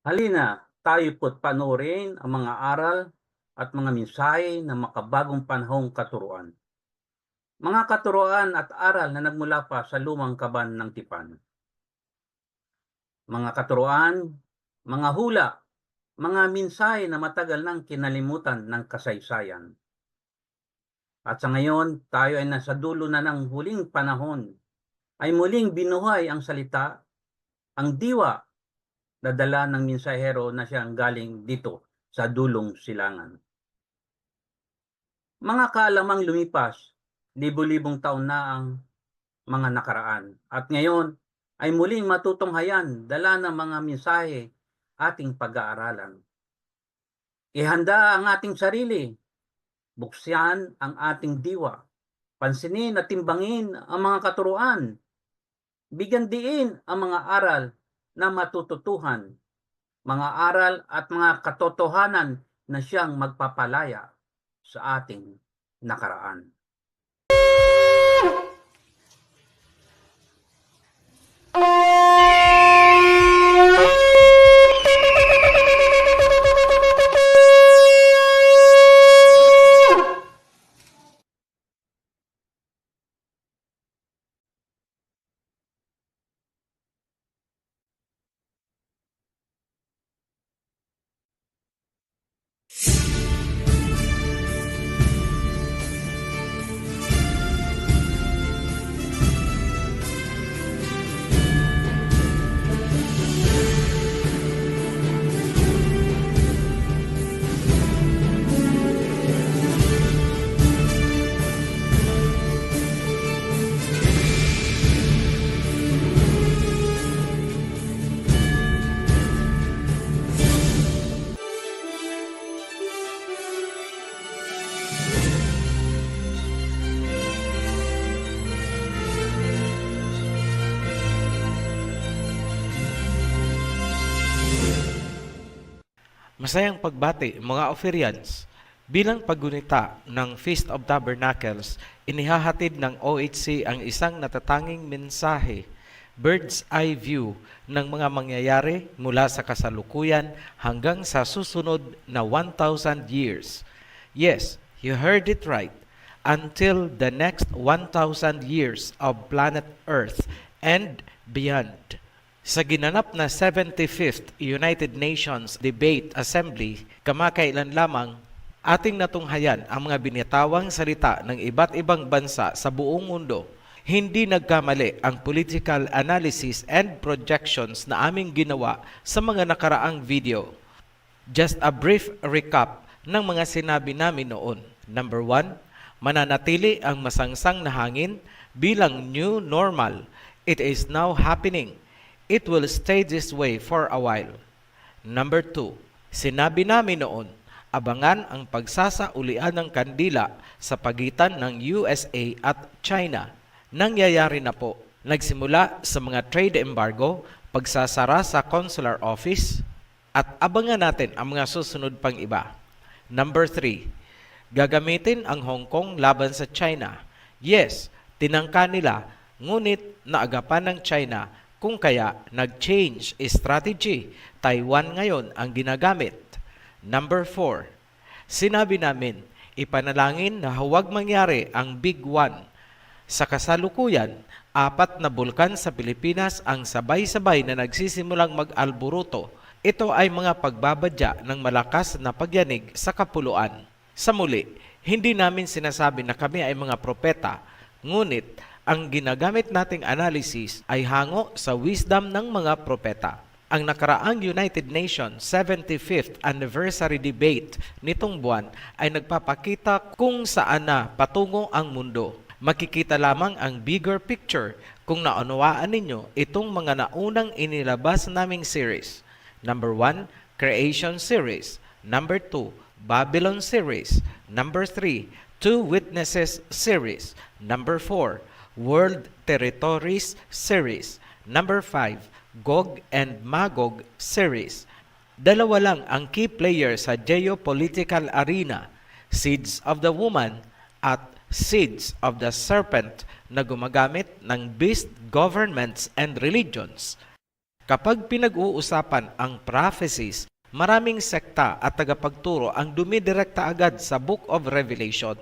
Halina, tayo po't panoorin ang mga aral at mga mensahe ng makabagong panahong katuruan. Mga katuruan at aral na nagmula pa sa lumang kaban ng tipan. Mga katuruan, mga hula, mga mensahe na matagal nang kinalimutan ng kasaysayan. At sa ngayon, tayo ay nasa dulo na ng huling panahon, ay muling binuhay ang salita, ang diwa na dala ng mensahero na siyang galing dito sa dulong silangan. Mga kaalamang lumipas, libo-libong taon na ang mga nakaraan. At ngayon ay muling matutunghayan dala ng mga mensahe ating pag-aaralan. Ihanda ang ating sarili, buksan ang ating diwa, pansinin at timbangin ang mga katuruan, bigyan diin ang mga aral na matututuhan, mga aral at mga katotohanan na siyang magpapalaya sa ating nakaraan. Masayang pagbati mga Oferians. Bilang paggunita ng Feast of Tabernacles, inihahatid ng OHC ang isang natatanging mensahe, bird's eye view ng mga mangyayari mula sa kasalukuyan hanggang sa susunod na 1,000 years. Yes, you heard it right. Until the next 1,000 years of planet Earth and beyond. Sa ginanap na 75th United Nations Debate Assembly, kamakailan lamang, ating natunghayan ang mga binitawang salita ng iba't ibang bansa sa buong mundo. Hindi nagkamali ang political analysis and projections na aming ginawa sa mga nakaraang video. Just a brief recap ng mga sinabi namin noon. Number 1, mananatili ang masangsang na hangin bilang new normal. It is now happening. It will stay this way for a while. Number 2, sinabi namin noon, abangan ang pagsasaulian ng kandila sa pagitan ng USA at China. Nangyayari na po. Nagsimula sa mga trade embargo, pagsasara sa consular office, at abangan natin ang mga susunod pang iba. Number 3, gagamitin ang Hong Kong laban sa China. Yes, tinangka nila, ngunit naagapan ng China kung kaya nag-change strategy. Taiwan ngayon ang ginagamit. Number 4, sinabi namin, ipanalangin na huwag mangyari ang Big One. Sa kasalukuyan, 4 na bulkan sa Pilipinas ang sabay-sabay na nagsisimulang mag-alburuto. Ito ay mga pagbabadya ng malakas na pagyanig sa kapuluan. Sa muli, hindi namin sinasabi na kami ay mga propeta, ngunit ang ginagamit nating analysis ay hango sa wisdom ng mga propeta. Ang nakaraang United Nations 75th Anniversary Debate nitong buwan ay nagpapakita kung saan na patungo ang mundo. Makikita lamang ang bigger picture kung naunawaan ninyo itong mga naunang inilabas naming series. Number 1, Creation Series. Number 2, Babylon Series. Number 3, Two Witnesses Series. Number 4, World Territories Series. Number 5, Gog and Magog Series. Dalawa lang ang key players sa geopolitical arena, Seeds of the Woman at Seeds of the Serpent, na gumagamit ng beast governments and religions. Kapag pinag-uusapan ang prophecies, maraming sekta at tagapagturo ang dumidirekta agad sa Book of Revelation.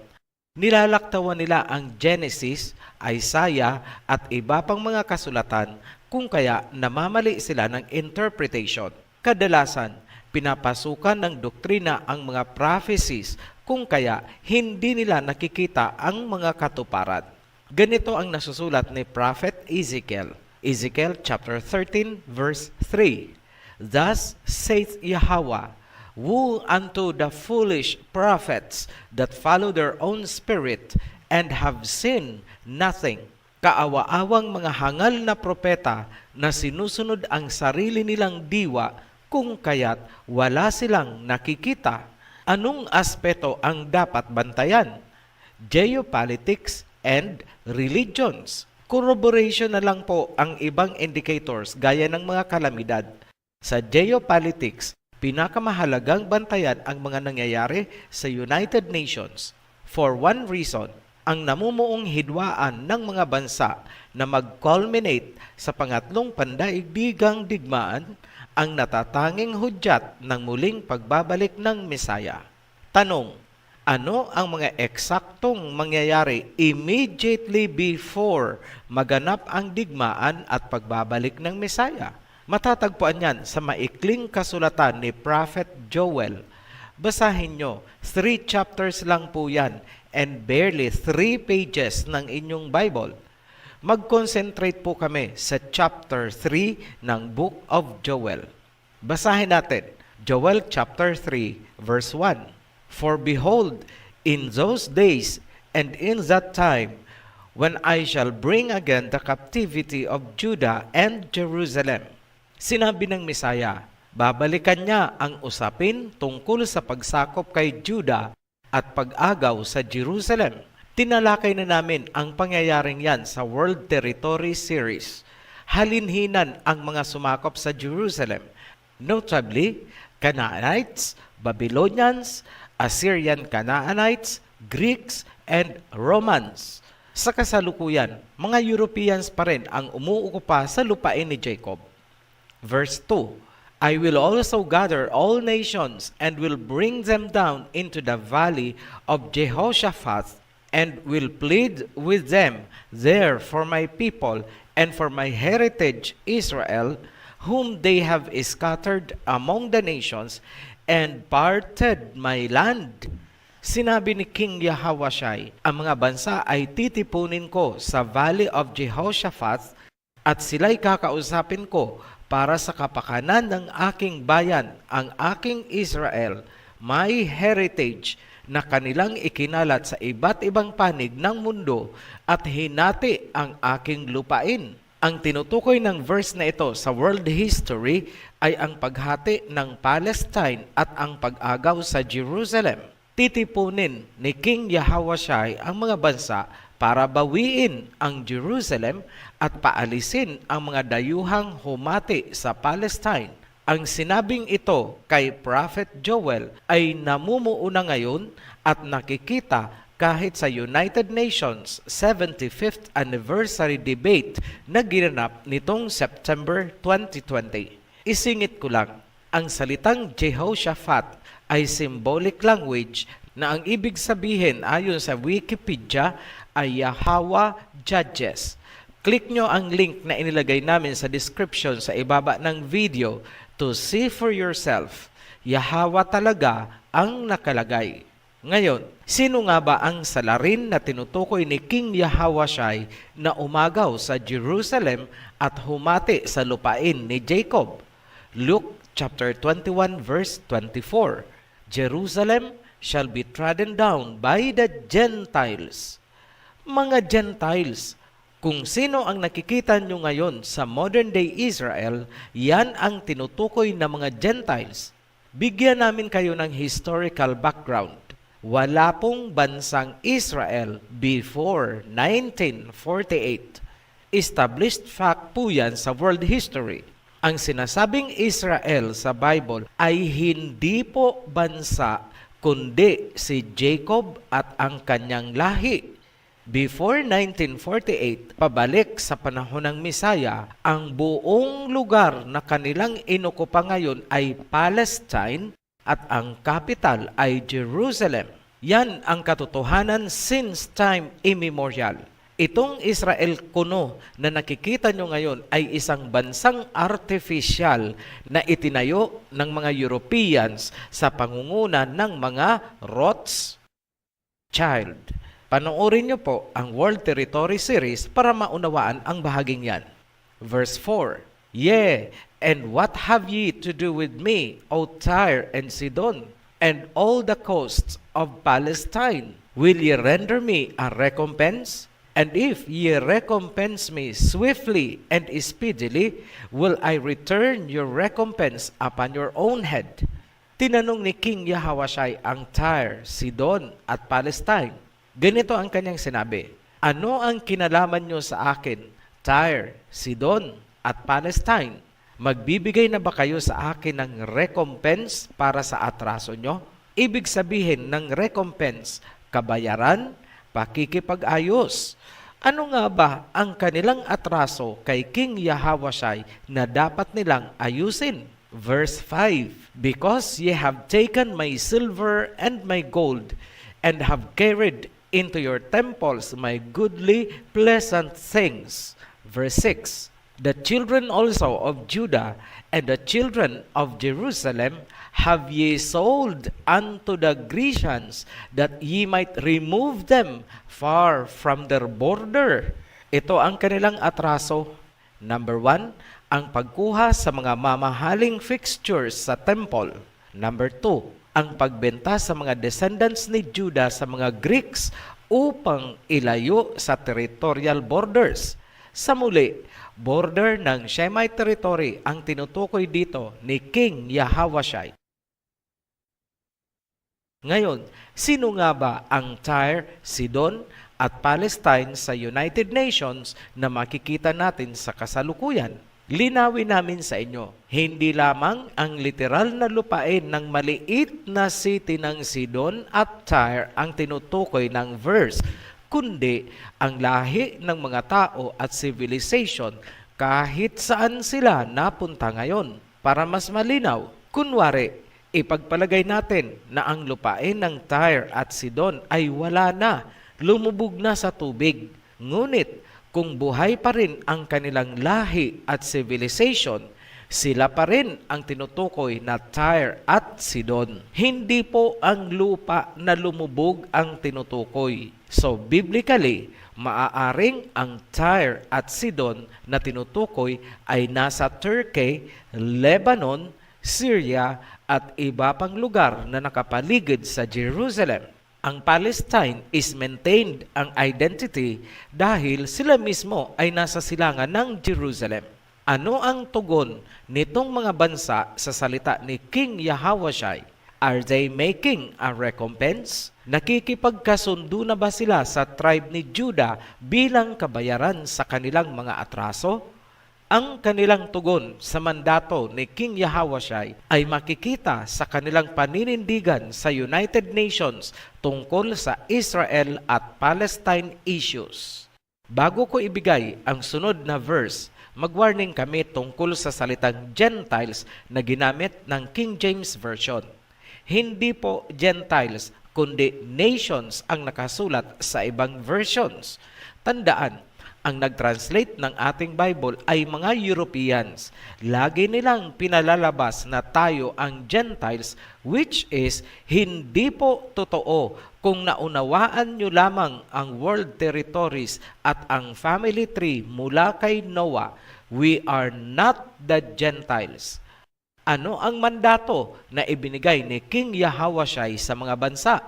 Nilalaktawan nila ang Genesis, Isaiah at iba pang mga kasulatan, kung kaya namamali sila ng interpretation. Kadalasan, pinapasukan ng doktrina ang mga prophecies, kung kaya hindi nila nakikita ang mga katuparan. Ganito ang nasusulat ni Prophet Ezekiel. Ezekiel chapter 13 verse 3. Thus saith Yahweh, woe unto the foolish prophets that follow their own spirit and have seen nothing. Kaawa-awang mga hangal na propeta na sinusunod ang sarili nilang diwa, kung kaya't wala silang nakikita. Anong aspeto ang dapat bantayan? Geopolitics and religions. Corroboration na lang po ang ibang indicators gaya ng mga kalamidad. Sa geopolitics, pinakamahalagang bantayan ang mga nangyayari sa United Nations. For one reason, ang namumuong hidwaan ng mga bansa na mag-culminate sa pangatlong pandaigdigang digmaan ang natatanging hudyat ng muling pagbabalik ng Mesaya. Tanong, ano ang mga eksaktong mangyayari immediately before maganap ang digmaan at pagbabalik ng Mesaya? Matatagpuan yan sa maikling kasulatan ni Prophet Joel. Basahin nyo, 3 chapters lang po yan and barely 3 pages ng inyong Bible. Mag-concentrate po kami sa chapter 3 ng Book of Joel. Basahin natin, Joel chapter 3 verse 1. For behold, in those days and in that time, when I shall bring again the captivity of Judah and Jerusalem. Sinabi ng Mesaya, babalikan niya ang usapin tungkol sa pagsakop kay Judah at pag-agaw sa Jerusalem. Tinalakay na namin ang pangyayaring yan sa World Territory Series. Halinhinan ang mga sumakop sa Jerusalem, notably Canaanites, Babylonians, Assyrian Canaanites, Greeks, and Romans. Sa kasalukuyan, mga Europeans pa rin ang umuukupa sa lupain ni Jacob. Verse 2, I will also gather all nations and will bring them down into the valley of Jehoshaphat and will plead with them there for my people and for my heritage Israel, whom they have scattered among the nations and parted my land. Sinabi ni King Yahawashai, ang mga bansa ay titipunin ko sa Valley of Jehoshaphat at sila'y kakausapin ko para sa kapakanan ng aking bayan, ang aking Israel, my heritage, na kanilang ikinalat sa iba't ibang panig ng mundo at hinati ang aking lupain. Ang tinutukoy ng verse na ito sa world history ay ang paghati ng Palestine at ang pag-agaw sa Jerusalem. Titipunin ni King Yahawashai ang mga bansa para bawiin ang Jerusalem at paalisin ang mga dayuhang humati sa Palestine. Ang sinabing ito kay Prophet Joel ay namumuuna ngayon at nakikita kahit sa United Nations 75th Anniversary Debate na ginanap nitong September 2020. Isingit ko lang, ang salitang Jehoshaphat ay symbolic language na ang ibig sabihin ayon sa Wikipedia ay Yahweh Judges. Click nyo ang link na inilagay namin sa description sa ibaba ng video to see for yourself. Yahweh talaga ang nakalagay. Ngayon, sino nga ba ang salarin na tinutukoy ni King Yahawashai na umagaw sa Jerusalem at humati sa lupain ni Jacob? Luke chapter 21 verse 24. Jerusalem shall be trodden down by the Gentiles. Mga Gentiles, kung sino ang nakikita nyo ngayon sa modern day Israel, yan ang tinutukoy na mga Gentiles. Bigyan namin kayo ng historical background. Wala pong bansang Israel before 1948. Established fact po yan sa world history. Ang sinasabing Israel sa Bible ay hindi po bansa, kundi si Jacob at ang kanyang lahi. Before 1948, pabalik sa panahon ng Misaya, ang buong lugar na kanilang inukupa ngayon ay Palestine at ang capital ay Jerusalem. Yan ang katotohanan since time immemorial. Itong Israel kuno na nakikita nyo ngayon ay isang bansang artificial na itinayo ng mga Europeans sa pangunguna ng mga Rothschild. Panoorin nyo po ang World Territory Series para maunawaan ang bahaging yan. Verse 4, Yea, and what have ye to do with me, O Tyre and Sidon, and all the coasts of Palestine? Will ye render me a recompense? And if ye recompense me swiftly and speedily, will I return your recompense upon your own head? Tinanong ni King Yahawashai ang Tyre, Sidon at Palestine. Ganito ang kanyang sinabi, Ano ang kinalaman nyo sa akin, Tyre, Sidon at Palestine? Magbibigay na ba kayo sa akin ng recompense para sa atraso nyo? Ibig sabihin ng recompense, kabayaran, pakikipag-ayos. Ano nga ba ang kanilang atraso kay King Yahawashai na dapat nilang ayusin? Verse 5, Because ye have taken my silver and my gold, and have carried into your temples my goodly, pleasant things. Verse 6, The children also of Judah and the children of Jerusalem have ye sold unto the Grecians, that ye might remove them far from their border. Ito ang kanilang atraso. Number 1, ang pagkuha sa mga mamahaling fixtures sa temple. Number 2, ang pagbenta sa mga descendants ni Judah sa mga Greeks upang ilayo sa territorial borders. Sa muli, border ng Shemite territory ang tinutukoy dito ni King Yahawashai. Ngayon, sino nga ba ang Tyre, Sidon at Palestine sa United Nations na makikita natin sa kasalukuyan? Linawin namin sa inyo, hindi lamang ang literal na lupain ng maliit na city ng Sidon at Tyre ang tinutukoy ng verse, kundi ang lahi ng mga tao at civilization kahit saan sila napunta ngayon. Para mas malinaw, kunwari, ipagpalagay natin na ang lupain ng Tyre at Sidon ay wala na, lumubog na sa tubig. Ngunit kung buhay pa rin ang kanilang lahi at civilization, sila pa rin ang tinutukoy na Tyre at Sidon. Hindi po ang lupa na lumubog ang tinutukoy. So biblically, maaaring ang Tyre at Sidon na tinutukoy ay nasa Turkey, Lebanon, Syria at iba pang lugar na nakapaligid sa Jerusalem. Ang Palestine is maintained ang identity dahil sila mismo ay nasa silangan ng Jerusalem. Ano ang tugon nitong mga bansa sa salita ni King Yahawashai? Are they making a recompense? Nakikipagkasundo na ba sila sa tribe ni Judah bilang kabayaran sa kanilang mga atraso? Ang kanilang tugon sa mandato ni King Yahawashai ay makikita sa kanilang paninindigan sa United Nations tungkol sa Israel at Palestine issues. Bago ko ibigay ang sunod na verse, mag-warning kami tungkol sa salitang Gentiles na ginamit ng King James Version. Hindi po Gentiles, kundi nations ang nakasulat sa ibang versions. Tandaan, ang nag-translate ng ating Bible ay mga Europeans. Lagi nilang pinalalabas na tayo ang Gentiles, which is hindi po totoo kung naunawaan nyo lamang ang world territories at ang family tree mula kay Noah. We are not the Gentiles. Ano ang mandato na ibinigay ni King Yahawashai sa mga bansa?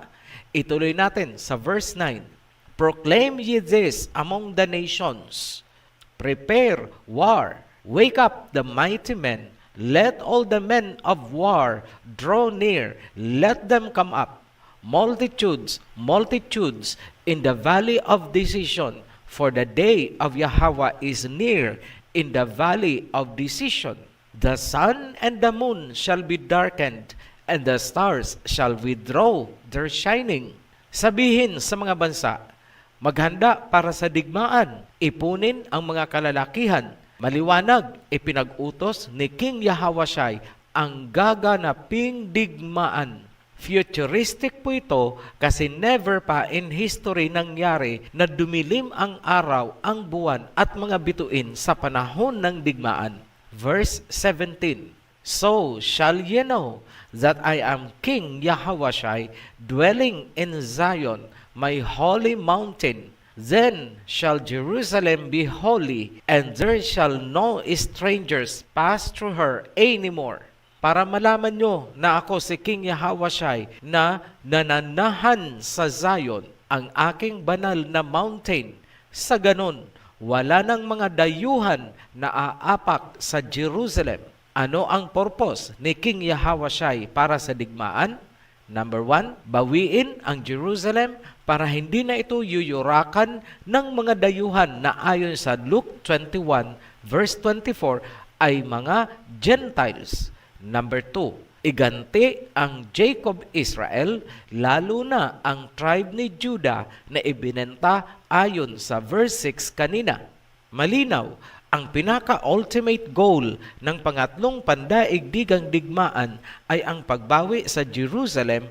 Ituloy natin sa verse 9. Proclaim ye this among the nations. Prepare war. Wake up the mighty men. Let all the men of war draw near. Let them come up. Multitudes, multitudes in the valley of decision. For the day of Yahweh is near in the valley of decision. The sun and the moon shall be darkened, and the stars shall withdraw their shining. Sabihin sa mga bansa, Maghanda para sa digmaan, ipunin ang mga kalalakihan. Maliwanag, ipinag-utos ni King Yahawashai ang gaganaping digmaan. Futuristic po ito kasi never pa in history nangyari na dumilim ang araw, ang buwan at mga bituin sa panahon ng digmaan. Verse 17, So shall ye know that I am King Yahawashai, dwelling in Zion, my holy mountain. Then shall Jerusalem be holy, and there shall no strangers pass through her anymore. Para malaman nyo na ako si King Yahawashai na nananahan sa Zion, ang aking banal na mountain. Sa ganon, wala nang mga dayuhan na aapak sa Jerusalem. Ano ang purpose ni King Yahawashai para sa digmaan? Number 1, bawiin ang Jerusalem para hindi na ito yuyurakan ng mga dayuhan na ayon sa Luke 21 verse 24 ay mga Gentiles. Number 2, iganti ang Jacob Israel, lalo na ang tribe ni Judah na ibinenta ayon sa verse 6 kanina. Malinaw, ang pinaka-ultimate goal ng pangatlong pandaigdigang digmaan ay ang pagbawi sa Jerusalem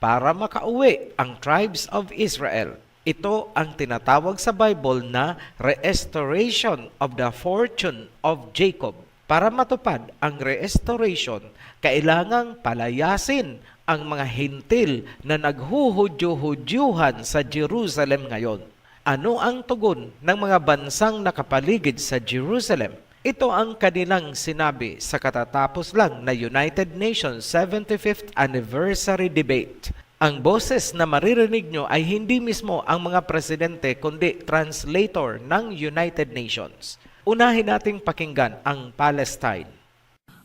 para makauwi ang tribes of Israel. Ito ang tinatawag sa Bible na restoration of the fortune of Jacob. Para matupad ang restoration, kailangang palayasin ang mga hintil na naghuhudyo-hudyuhan sa Jerusalem ngayon. Ano ang tugon ng mga bansang nakapaligid sa Jerusalem? Ito ang kanilang sinabi sa katatapos lang na United Nations 75th Anniversary Debate. Ang boses na maririnig nyo ay hindi mismo ang mga presidente kundi translator ng United Nations. Unahin nating pakinggan ang Palestine.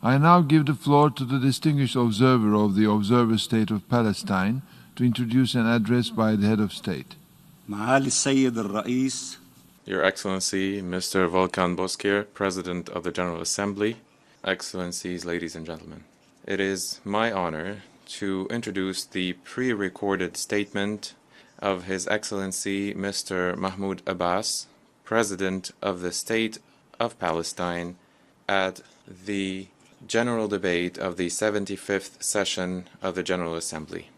I now give the floor to the distinguished observer of the Observer State of Palestine to introduce an address by the head of state. معالي السيد الرئيس Your Excellency, Mr. Volkan Bozkır, President of the General Assembly, Excellencies, ladies and gentlemen. It is my honor to introduce the pre-recorded statement of His Excellency, Mr. Mahmoud Abbas, President of the State of Palestine, at the General Debate of the 75th Session of the General Assembly.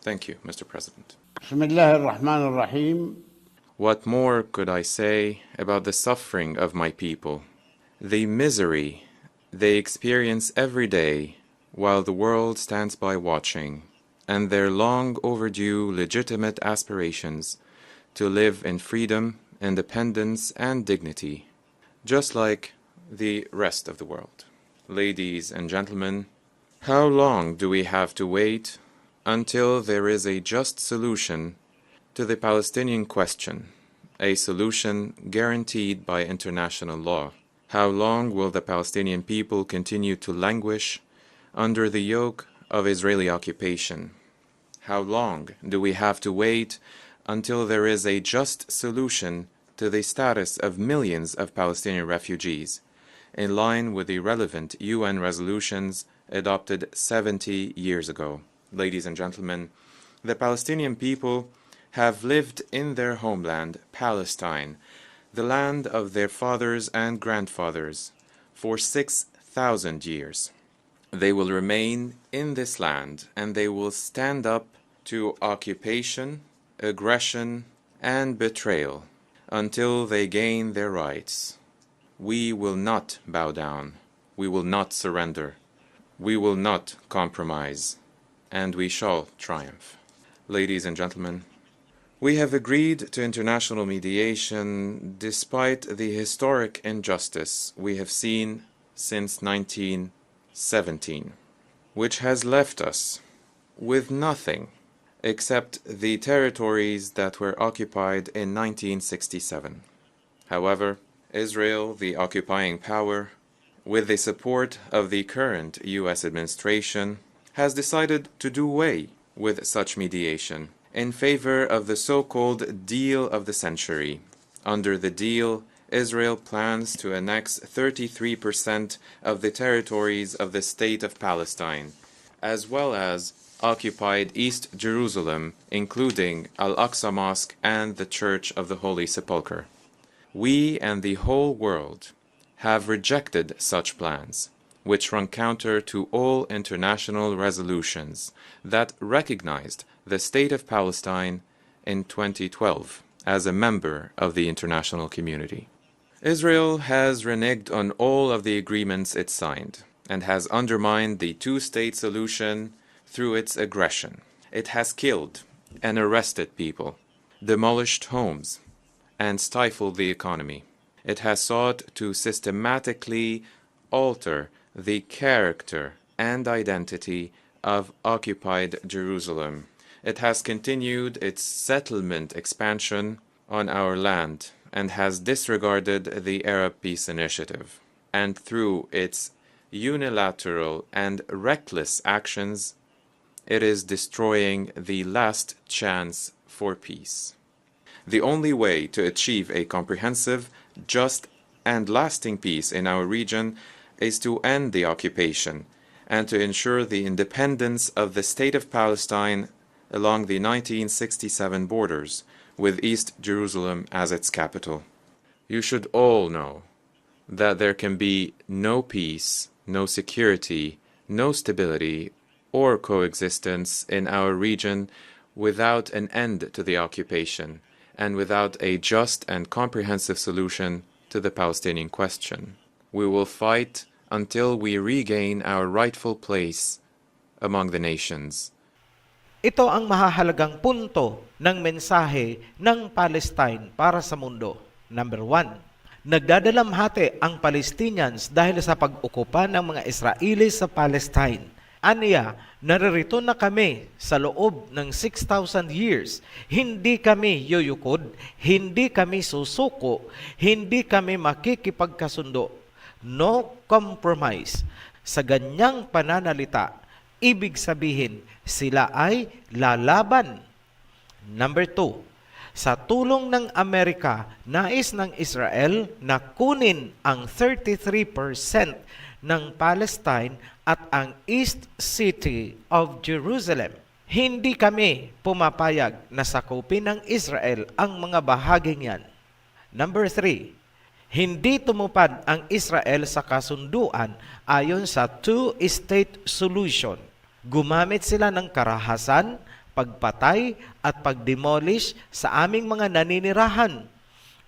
Thank you, Mr. President. بسم الله الرحمن الرحيم. What more could I say about the suffering of my people, the misery they experience every day while the world stands by watching, and their long overdue legitimate aspirations to live in freedom, independence, and dignity, just like the rest of the world. Ladies and gentlemen, how long do we have to wait until there is a just solution to the Palestinian question, a solution guaranteed by international law? How long will the Palestinian people continue to languish under the yoke of Israeli occupation? How long do we have to wait until there is a just solution to the status of millions of Palestinian refugees, in line with the relevant UN resolutions adopted 70 years ago? Ladies and gentlemen, the Palestinian people have lived in their homeland, Palestine, the land of their fathers and grandfathers, for 6,000 years. They will remain in this land, and they will stand up to occupation, aggression, and betrayal until they gain their rights. We will not bow down. We will not surrender. We will not compromise. And we shall triumph. Ladies and gentlemen, we have agreed to international mediation despite the historic injustice we have seen since 1917, which has left us with nothing except the territories that were occupied in 1967. However, Israel, the occupying power, with the support of the current U.S. administration, has decided to do away with such mediation in favor of the so-called deal of the century. Under the deal, Israel plans to annex 33% of the territories of the State of Palestine, as well as occupied East Jerusalem, including Al-Aqsa Mosque and the Church of the Holy Sepulchre. We and the whole world have rejected such plans, which run counter to all international resolutions that recognized the State of Palestine in 2012 as a member of the international community. Israel has reneged on all of the agreements it signed and has undermined the two-state solution through its aggression. It has killed and arrested people, demolished homes, and stifled the economy. It has sought to systematically alter the character and identity of occupied Jerusalem. It has continued its settlement expansion on our land and has disregarded the Arab Peace Initiative. And through its unilateral and reckless actions, it is destroying the last chance for peace. The only way to achieve a comprehensive, just, and lasting peace in our region is to end the occupation and to ensure the independence of the State of Palestine along the 1967 borders, with East Jerusalem as its capital. You should all know that there can be no peace, no security, no stability, or coexistence in our region without an end to the occupation and without a just and comprehensive solution to the Palestinian question. We will fight until we regain our rightful place among the nations. Ito ang mahahalagang punto ng mensahe ng Palestine para sa mundo. Number 1, nagdadalamhati ang Palestinians dahil sa pag-okupa ng mga Israelis sa Palestine. Aniya, naririto na kami sa loob ng 6,000 years. Hindi kami yuyukod, hindi kami susuko, hindi kami makikipagkasundo. No compromise. Sa ganyang pananalita, ibig sabihin, sila ay lalaban. Number 2, sa tulong ng Amerika, nais ng Israel na kunin ang 33% ng Palestine at ang East City of Jerusalem. Hindi kami pumapayag na sakupin ng Israel ang mga bahaging yan. Number 3, hindi tumupad ang Israel sa kasunduan ayon sa two-state solution. Gumamit sila ng karahasan, pagpatay at pagdemolish sa aming mga naninirahan.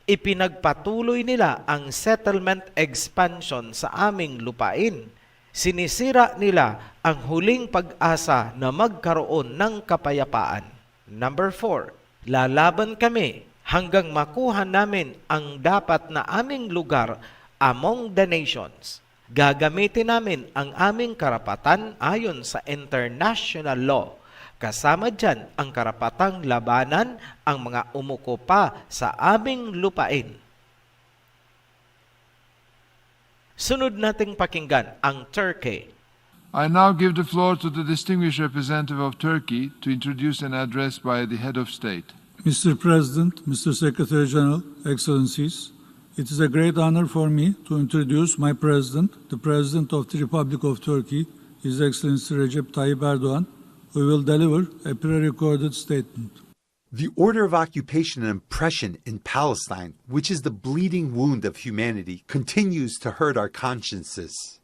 Ipinagpatuloy nila ang settlement expansion sa aming lupain. Sinisira nila ang huling pag-asa na magkaroon ng kapayapaan. Number 4, lalaban kami hanggang makuha namin ang dapat na aming lugar among the nations. Gagamitin namin ang aming karapatan ayon sa international law. Kasama dyan ang karapatang labanan ang mga umukupa sa aming lupain. Sunod nating pakinggan ang Turkey. I now give the floor to the distinguished representative of Turkey to introduce an address by the head of state. Mr. President, Mr. Secretary General, Excellencies, it is a great honor for me to introduce my President, the President of the Republic of Turkey, His Excellency Recep Tayyip Erdogan, who will deliver a pre-recorded statement. The order of occupation and oppression in Palestine, which is the bleeding wound of humanity, continues to hurt our consciences.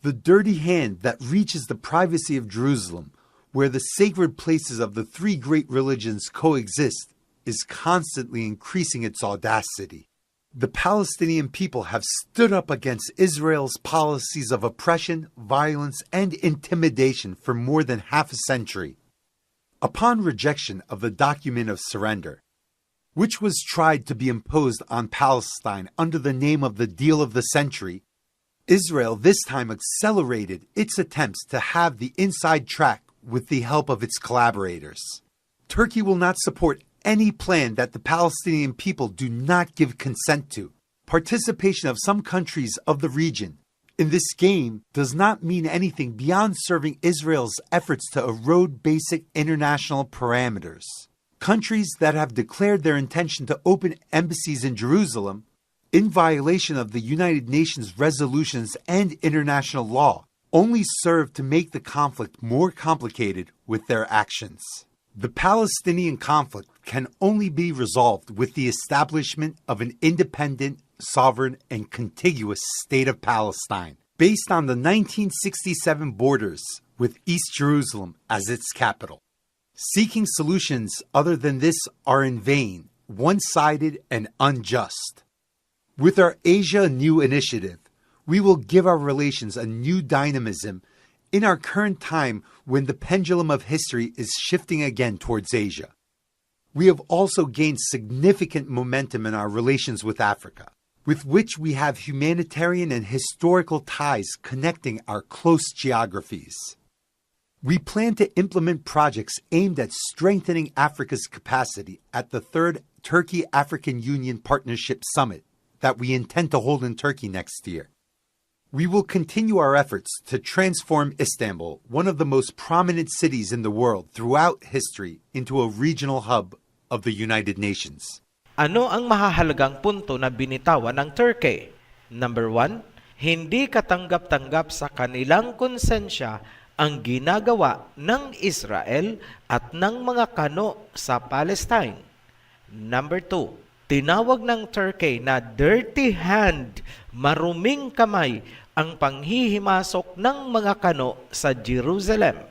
The dirty hand that reaches the privacy of Jerusalem, where the sacred places of the three great religions coexist, is constantly increasing its audacity. The Palestinian people have stood up against Israel's policies of oppression, violence, and intimidation for more than half a century. Upon rejection of the document of surrender, which was tried to be imposed on Palestine under the name of the Deal of the Century, Israel this time accelerated its attempts to have the inside track with the help of its collaborators. Turkey will not support any plan that the Palestinian people do not give consent to. Participation of some countries of the region in this game does not mean anything beyond serving Israel's efforts to erode basic international parameters. Countries that have declared their intention to open embassies in Jerusalem, in violation of the United Nations resolutions and international law, only serve to make the conflict more complicated with their actions. The Palestinian conflict can only be resolved with the establishment of an independent, sovereign, and contiguous state of Palestine, based on the 1967 borders with East Jerusalem as its capital. Seeking solutions other than this are in vain, one-sided, and unjust. With our Asia Anew initiative, we will give our relations a new dynamism in our current time when the pendulum of history is shifting again towards Asia. We have also gained significant momentum in our relations with Africa, with which we have humanitarian and historical ties connecting our close geographies. We plan to implement projects aimed at strengthening Africa's capacity at the third Turkey-African Union Partnership Summit that we intend to hold in Turkey next year. We will continue our efforts to transform Istanbul, one of the most prominent cities in the world throughout history, into a regional hub of the United Nations. Ano ang mahahalagang punto na binitawan ng Turkey? Number 1, hindi katanggap-tanggap sa kanilang konsensya ang ginagawa ng Israel at ng mga kano sa Palestine. Number 2, tinawag ng Turkey na dirty hand, maruming kamay, ang panghihimasok ng mga kano sa Jerusalem.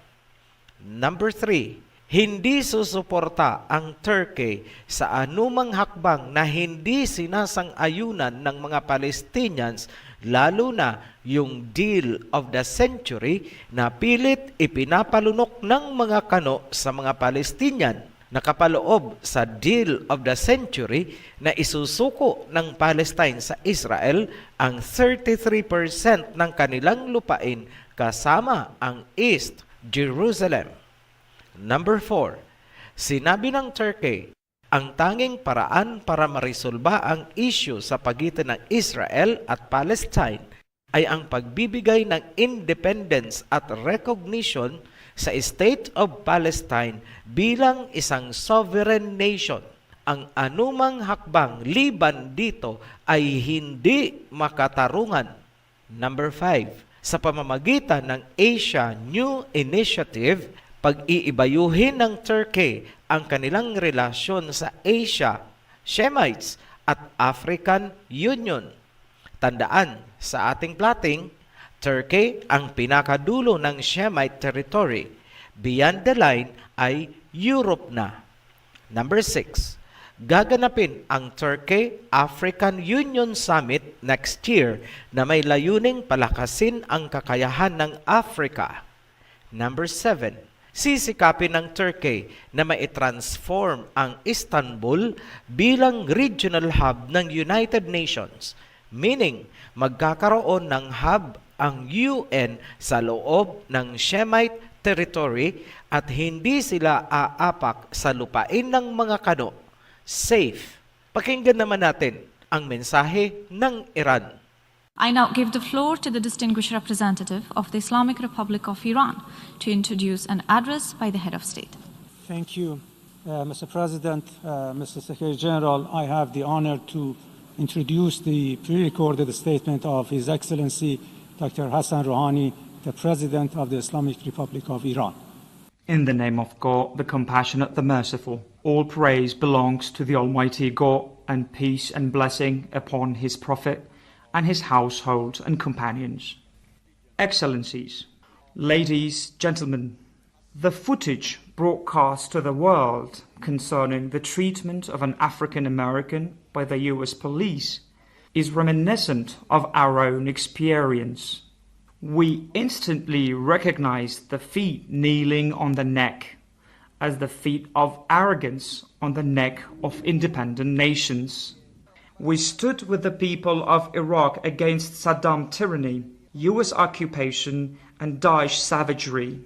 Number 3, hindi susuporta ang Turkey sa anumang hakbang na hindi sinasang-ayunan ng mga Palestinians, lalo na yung deal of the century na pilit ipinapalunok ng mga kano sa mga Palestinian, nakapaloob sa deal of the century na isusuko ng Palestine sa Israel ang 33% ng kanilang lupain kasama ang East Jerusalem. Number 4, sinabi ng Turkey, ang tanging paraan para marisolba ang issue sa pagitan ng Israel at Palestine ay ang pagbibigay ng independence at recognition sa State of Palestine bilang isang sovereign nation. Ang anumang hakbang liban dito ay hindi makatarungan. Number 5, sa pamamagitan ng Asia New Initiative, pag-iibayuhin ng Turkey ang kanilang relasyon sa Asia, Shemites at African Union. Tandaan, sa ating plating, Turkey ang pinakadulo ng Shemite territory. Beyond the line ay Europe na. Number 6, gaganapin ang Turkey-African Union Summit next year na may layuning palakasin ang kakayahan ng Africa. Number 7, sisikapin ng Turkey na mai-transform ang Istanbul bilang regional hub ng United Nations, meaning magkakaroon ng hub ang UN sa loob ng Shemite territory at hindi sila aapak sa lupain ng mga kano. Safe. Pakinggan naman natin ang mensahe ng Iran. I now give the floor to the distinguished representative of the Islamic Republic of Iran to introduce an address by the head of state. Thank you, Mr. President, Mr. Secretary General. I have the honor to introduce the pre-recorded statement of His Excellency Dr. Hassan Rouhani, the President of the Islamic Republic of Iran. In the name of God, the compassionate, the merciful, all praise belongs to the Almighty God, and peace and blessing upon His Prophet and his household and companions. Excellencies, ladies, gentlemen, the footage broadcast to the world concerning the treatment of an African American by the US police is reminiscent of our own experience. We instantly recognized the feet kneeling on the neck as the feet of arrogance on the neck of independent nations. We stood with the people of Iraq against Saddam tyranny, US occupation, and Daesh savagery.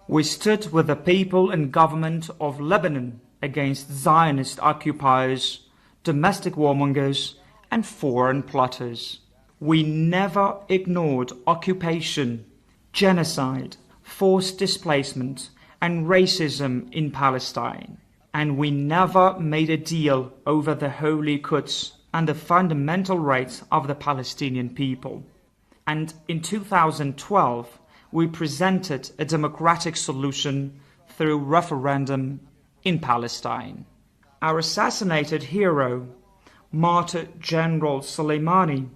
We stood with the people and government of Lebanon against Zionist occupiers, domestic warmongers, and foreign plotters. We never ignored occupation, genocide, forced displacement, and racism in Palestine. And we never made a deal over the Holy Quds and the fundamental rights of the Palestinian people. And in 2012, we presented a democratic solution through referendum in Palestine. Our assassinated hero, martyr General Soleimani,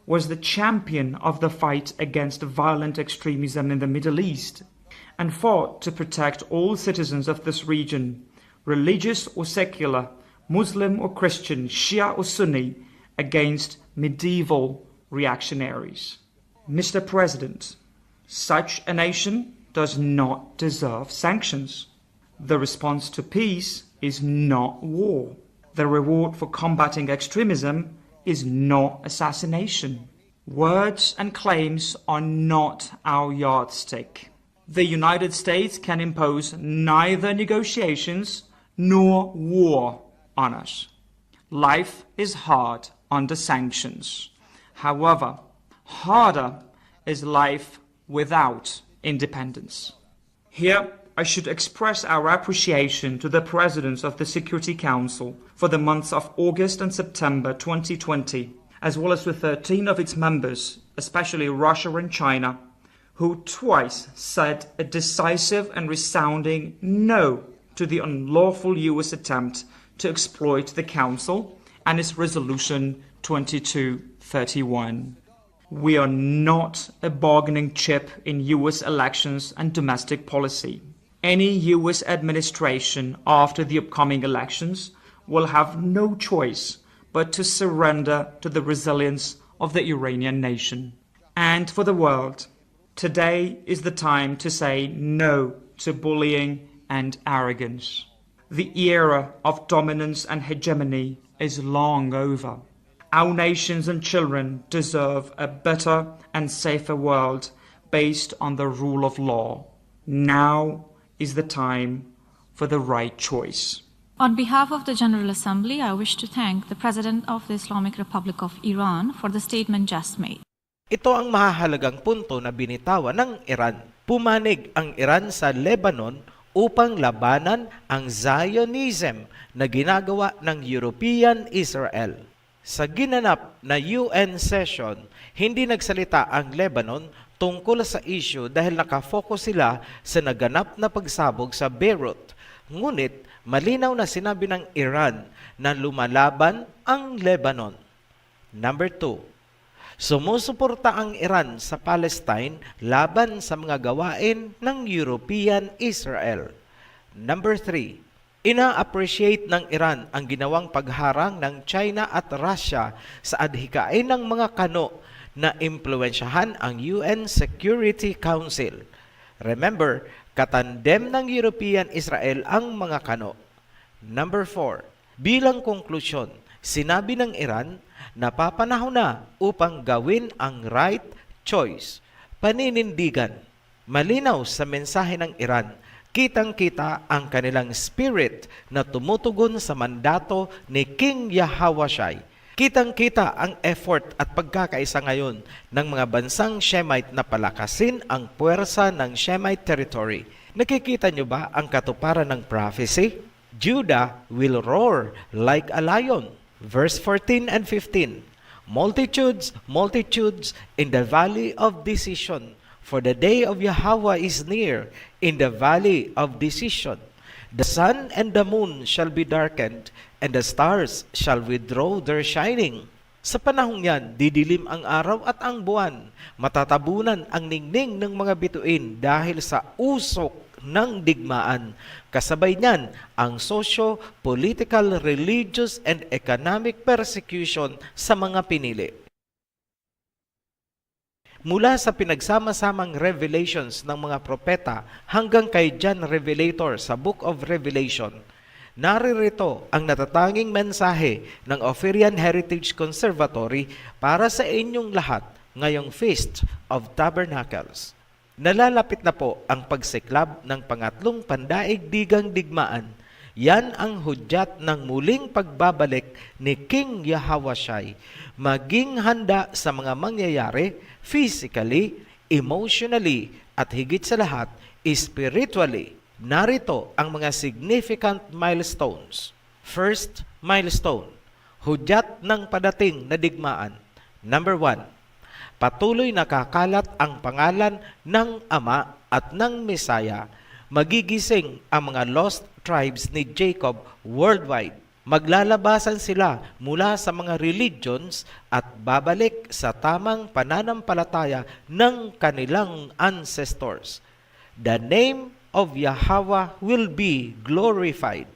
was the champion of the fight against violent extremism in the Middle East and fought to protect all citizens of this region, religious or secular, Muslim or Christian, Shia or Sunni, against medieval reactionaries. Mr. President, such a nation does not deserve sanctions. The response to peace is not war. The reward for combating extremism is not assassination. Words and claims are not our yardstick. The United States can impose neither negotiations nor war on us. Life is hard under sanctions. However, harder is life without independence. Here, I should express our appreciation to the Presidents of the Security Council for the months of August and September 2020, as well as to 13 of its members, especially Russia and China, who twice said a decisive and resounding no to the unlawful US attempt to exploit the Council and its Resolution 2231. We are not a bargaining chip in US elections and domestic policy. Any US administration after the upcoming elections will have no choice but to surrender to the resilience of the Iranian nation. And for the world, today is the time to say no to bullying and arrogance. The era of dominance and hegemony is long over. Our nations and children deserve a better and safer world based on the rule of law. Now is the time for the right choice. On behalf of the General Assembly, I wish to thank the President of the Islamic Republic of Iran for the statement just made. Ito ang mahahalagang punto na binitawan ng Iran. Pumanig ang Iran sa Lebanon upang labanan ang Zionism na ginagawa ng European Israel. Sa ginanap na UN session, hindi nagsalita ang Lebanon tungkol sa issue dahil nakafocus sila sa naganap na pagsabog sa Beirut. Ngunit malinaw na sinabi ng Iran na lumalaban ang Lebanon. Number 2, sumusuporta ang Iran sa Palestine laban sa mga gawain ng European Israel. Number 3, ina-appreciate ng Iran ang ginawang pagharang ng China at Russia sa adhikain ng mga kano na impluwensyahan ang UN Security Council. Remember, katandem ng European Israel ang mga kano. Number 4, bilang konklusyon, sinabi ng Iran na papanahon na upang gawin ang right choice. Paninindigan, malinaw sa mensahe ng Iran, kitang-kita ang kanilang spirit na tumutugon sa mandato ni King Yahweh. Kitang-kita ang effort at pagkakaisa ngayon ng mga bansang Shemite na palakasin ang puwersa ng Shemite territory. Nakikita nyo ba ang katuparan ng prophecy? Judah will roar like a lion. Verse 14 and 15. Multitudes, multitudes in the valley of decision. For the day of Yahweh is near in the valley of decision. The sun and the moon shall be darkened, and the stars shall withdraw their shining. Sa panahong yan, didilim ang araw at ang buwan. Matatabunan ang ningning ng mga bituin dahil sa usok ng digmaan. Kasabay niyan ang socio-political, religious, and economic persecution sa mga pinili. Mula sa pinagsama-samang revelations ng mga propeta hanggang kay John Revelator sa Book of Revelation, naririto ang natatanging mensahe ng Ophirian Heritage Conservatory para sa inyong lahat ngayong Feast of Tabernacles. Nalalapit na po ang pagsiklab ng pangatlong pandaigdigang digmaan. Yan ang hudyat ng muling pagbabalik ni King Yahweh. Maging handa sa mga mangyayari physically, emotionally, at higit sa lahat, spiritually. Narito ang mga significant milestones. First milestone, hudyat ng padating na digmaan. Number 1, patuloy nakakalat ang pangalan ng Ama at ng Mesaya, magigising ang mga lost tribes ni Jacob worldwide. Maglalabasan sila mula sa mga religions at babalik sa tamang pananampalataya ng kanilang ancestors. The name of Yahweh will be glorified.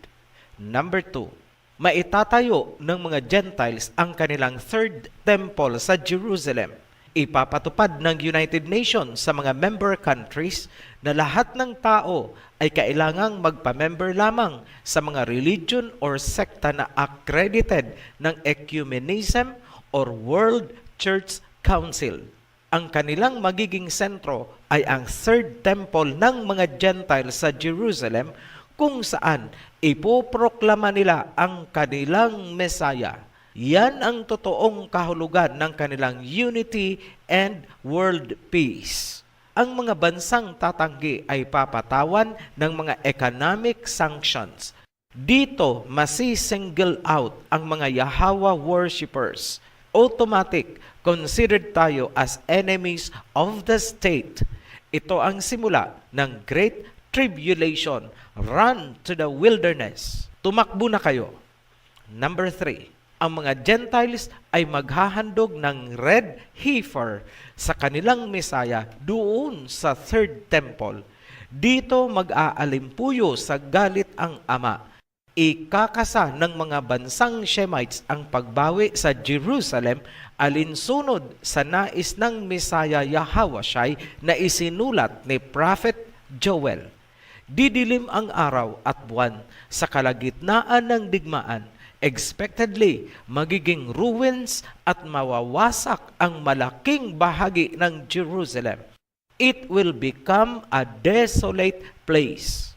Number 2, maitatayo ng mga Gentiles ang kanilang third temple sa Jerusalem. Ipapatupad ng United Nations sa mga member countries na lahat ng tao ay kailangang magpa-member lamang sa mga religion or sekta na accredited ng Ecumenism or World Church Council. Ang kanilang magiging sentro ay ang third temple ng mga Gentiles sa Jerusalem, kung saan ipoproklama nila ang kanilang Mesaya. Yan ang totoong kahulugan ng kanilang unity and world peace. Ang mga bansang tatanggi ay papatawan ng mga economic sanctions. Dito masi-single out ang mga Yahweh worshippers. Automatic, considered tayo as enemies of the state. Ito ang simula ng Great Tribulation. Run to the wilderness. Tumakbo na kayo. Number 3, ang mga Gentiles ay maghahandog ng red heifer sa kanilang Mesaya doon sa third temple. Dito mag-aalimpuyo sa galit ang Ama. Ikakasa ng mga bansang Shemites ang pagbawi sa Jerusalem alinsunod sa nais ng Mesaya Yahawashai na isinulat ni Prophet Joel. Didilim ang araw at buwan sa kalagitnaan ng digmaan. Expectedly, magiging ruins at mawawasak ang malaking bahagi ng Jerusalem. It will become a desolate place.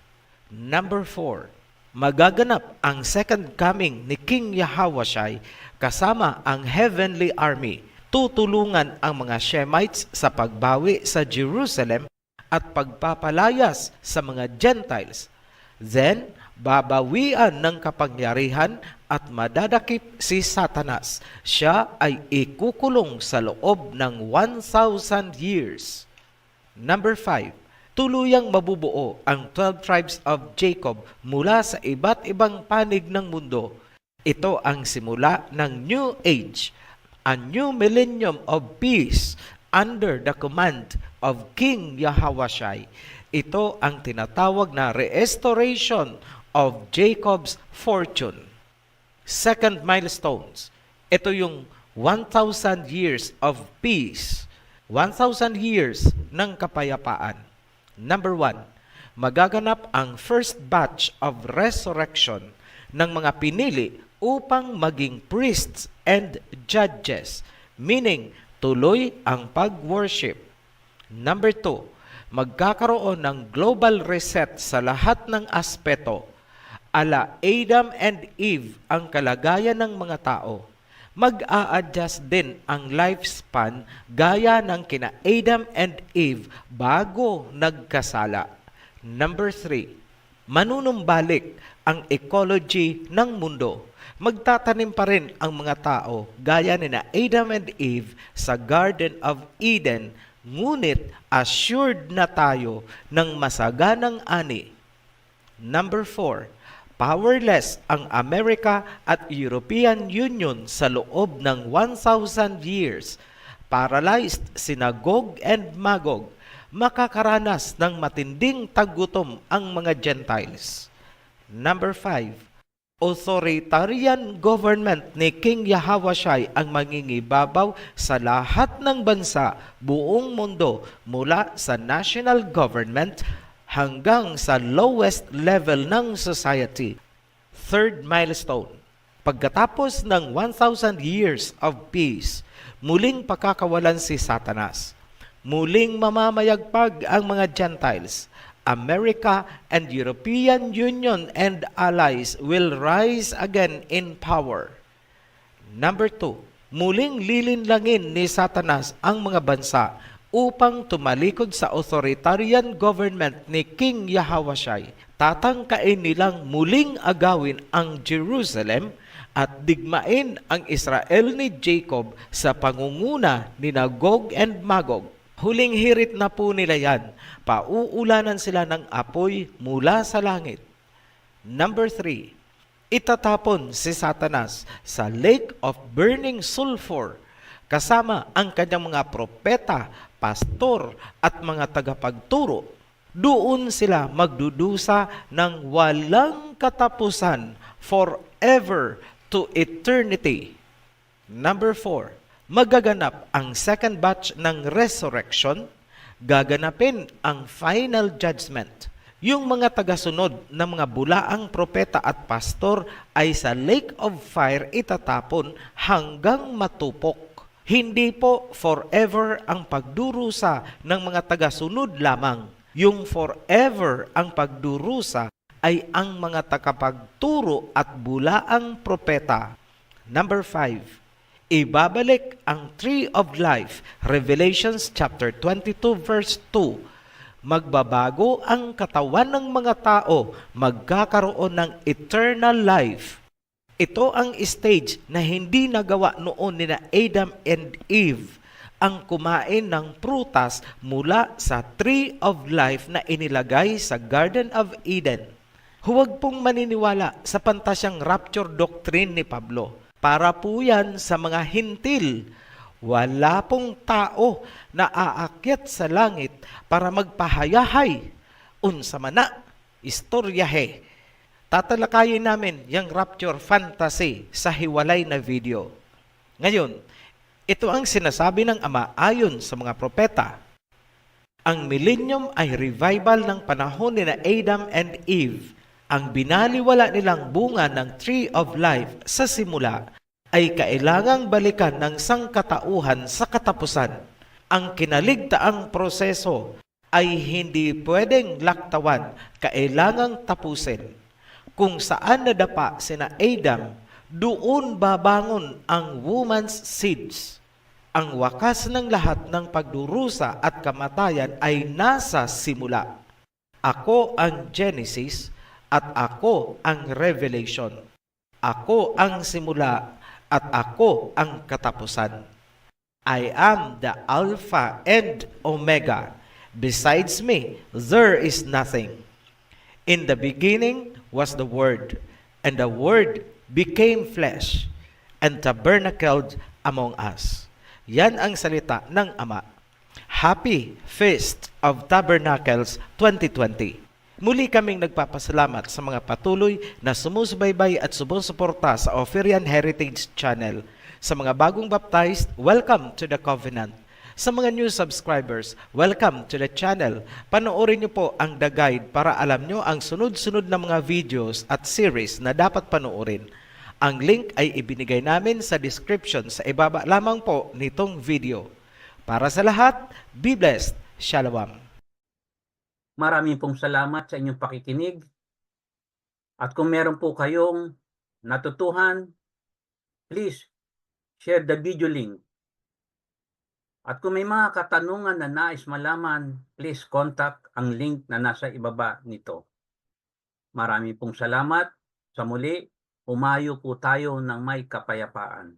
Number 4, magaganap ang second coming ni King Yahawashai kasama ang heavenly army. Tutulungan ang mga Shemites sa pagbawi sa Jerusalem at pagpapalayas sa mga Gentiles. Then, babawian ng kapangyarihan at madadakip si Satanas. Siya ay ikukulong sa loob ng 1,000 years. Number 5, tuluyang mabubuo ang 12 tribes of Jacob mula sa iba't ibang panig ng mundo. Ito ang simula ng New Age, a new millennium of peace under the command of King Yahawashai. Ito ang tinatawag na restoration of Jacob's fortune. Second milestones. Ito yung 1,000 years of peace. 1,000 years ng kapayapaan. Number 1, magaganap ang first batch of resurrection ng mga pinili upang maging priests and judges, meaning tuloy ang pag-worship. Number 2, magkakaroon ng global reset sa lahat ng aspeto. Ala Adam and Eve ang kalagayan ng mga tao. Mag-a-adjust din ang lifespan gaya ng kina Adam and Eve bago nagkasala. Number 3, manunumbalik ang ecology ng mundo. Magtatanim pa rin ang mga tao gaya ni na Adam and Eve sa Garden of Eden, ngunit assured na tayo ng masaganang ani. Number 4, powerless ang Amerika at European Union sa loob ng 1,000 years. Paralyzed sina Gog and Magog. Makakaranas ng matinding tagutom ang mga Gentiles. Number 5, authoritarian government ni King Yahawashai ang mangingibabaw sa lahat ng bansa, buong mundo, mula sa national government hanggang sa lowest level ng society. Third milestone, pagkatapos ng 1,000 years of peace, muling pakakawalan si Satanas. Muling mamamayagpag ang mga Gentiles. America and European Union and allies will rise again in power. Number 2, muling lilinlangin ni Satanas ang mga bansa upang tumalikod sa authoritarian government ni King Yahawashai. Tatangkain nilang muling agawin ang Jerusalem at digmain ang Israel ni Jacob sa pangunguna ni Gog and Magog. Huling hirit na po nila yan. Pauulanan sila ng apoy mula sa langit. Number 3, itatapon si Satanas sa lake of burning sulfur kasama ang kanyang mga propeta, pastor at mga tagapagturo. Doon sila magdudusa ng walang katapusan forever to eternity. Number 4, magaganap ang second batch ng resurrection, gaganapin ang final judgment. Yung mga tagasunod ng mga bulaang propeta at pastor ay sa lake of fire itatapon hanggang matupok. Hindi po forever ang pagdurusa ng mga tagasunod lamang. Yung forever ang pagdurusa ay ang mga tagapagturo at bulaang propeta. Number 5, ibabalik ang tree of life, Revelations chapter 22 verse 2. Magbabago ang katawan ng mga tao, magkakaroon ng eternal life. Ito ang stage na hindi nagawa noon nina Adam and Eve, ang kumain ng prutas mula sa tree of life na inilagay sa Garden of Eden. Huwag pong maniniwala sa pantasyang rapture doctrine ni Pablo. Para po yan sa mga hintil. Wala pong tao na aakyat sa langit para magpahayahay. Unsa man na, istoryahe. Tatalakayin namin yung rapture fantasy sa hiwalay na video. Ngayon, ito ang sinasabi ng Ama ayon sa mga propeta. Ang millennium ay revival ng panahon ni Adam and Eve. Ang binaliwala nilang bunga ng tree of life sa simula ay kailangang balikan ng sangkatauhan sa katapusan. Ang kinaligtaang proseso ay hindi pwedeng laktawan, kailangang tapusin. Kung saan nadapa sina Adam, doon babangon ang woman's seeds. Ang wakas ng lahat ng pagdurusa at kamatayan ay nasa simula. Ako ang Genesis at ako ang Revelation. Ako ang simula at ako ang katapusan. I am the Alpha and Omega. Besides me, there is nothing. In the beginning was the Word, and the Word became flesh and tabernacled among us. Yan ang salita ng Ama. Happy Feast of Tabernacles 2020. Muli kaming nagpapasalamat sa mga patuloy na sumusubaybay at sumusuporta sa Oferian Heritage Channel. Sa mga bagong baptized, welcome to the Covenant. Sa mga new subscribers, welcome to the channel. Panoorin niyo po ang The Guide para alam niyo ang sunod-sunod na mga videos at series na dapat panoorin. Ang link ay ibinigay namin sa description sa ibaba lamang po nitong video. Para sa lahat, be blessed. Shalom. Maraming pong salamat sa inyong pakikinig. At kung meron po kayong natutuhan, please share the video link. At kung may mga katanungan na nais malaman, please contact ang link na nasa ibaba nito. Maraming pong salamat. Sa muli, umayo po tayo ng may kapayapaan.